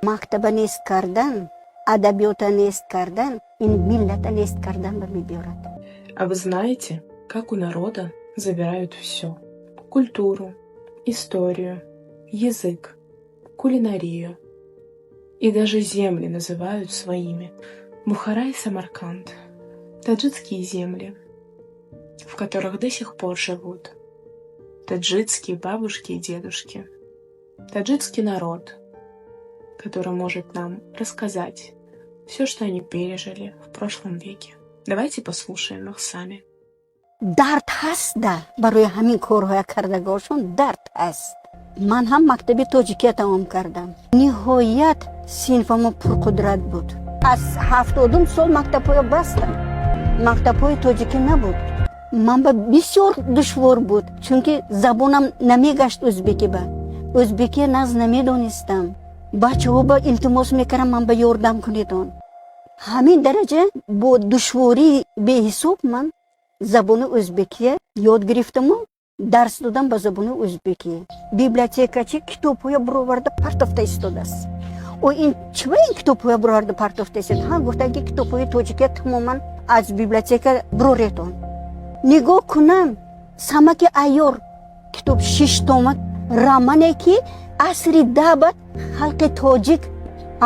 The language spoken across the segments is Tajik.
Maktaba нест кардан, адабиёта нест кардан, ин миллата нест кардан ба мебиёрад. А вы знаете, как у народа забирают все? Культуру, историю, язык, кулинарию. И даже земли называют своими. Бухара и Самарканд. Таджикские земли, в которых до сих пор живут таджикские бабушки и дедушки. Таджикский народ, который может нам рассказать все, что они пережили в прошлом веке. Давайте послушаем их сами. дард ҳаст да барои ҳамин корҳоя кардагошон дард ҳаст. ман ҳам мактаби тоҷикия тамом кардам. ниҳоят синфамо пурқудрат буд. аз 70 сол мактабҳоя бастам. мактабҳои тоҷикӣ набуд. ман ба бисёр душвор буд, чунки забонам намегашт ӯзбекӣ ба. ӯзбекия наз намедонистам. бачаҳо ба илтимос мекардам ман ба ёрдам кунедон. ҳамин дараҷа бо душвории беҳисоб ман забони ӯзбекия ёд гирифтаму дарс додам ба забони ӯзбекия. библиотекачи китобҳоя буроварда партофта истодааст. ин чива ин китобҳоя буроварда партофта истод? ҳа гуфтаги китобҳои тоҷикия тамоман аз библиотека буроретон. нигоҳ кунам самаки айёр китоб 6 тома романе ки асри даъбат халқи тоҷик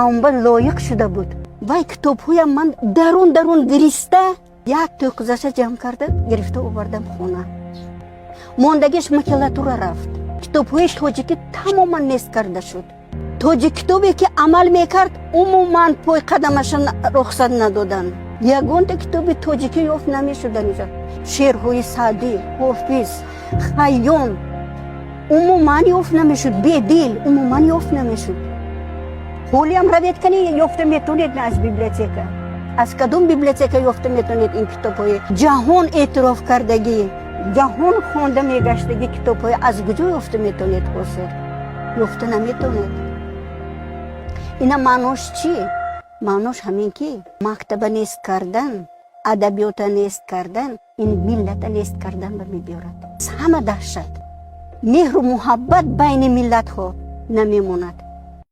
амба лоиқ шуда буд. вай китобҳоям ман дарун гириста як тӯқизаша ҷамъ карда гирифта овардам хона. мондагиш макулатура рафт. китобҳои тоҷикӣ тамоман нест карда шуд. тоҷик китобе ки амал мекард умуман пой қадамаша рухсат надоданд. ягонта китоби тоҷикӣ ёфт намешуда. шеърҳои саъдӣ, ҳофиз, хайём умуман ёфт намешуд. бедил умуман ёфт намешуд. ҳолиам равед кани ёфта метавонед на аз библиотека. аз кадом библиотека ёфта метавонед ин китобҳои ҷаҳон эътироф кардагӣ, ҷаҳон хонда мегаштаги китобҳои аз куҷо ёфта метавонед ҳосил? ёфта наметавонед. ина маънош чӣ? маънош ҳамин ки мактаба нест кардан, адабиёта нест кардан, ин миллата нест кардан ба мебиёрад. ҳама даҳшат, меҳру муҳаббат байни миллатҳо намемонад.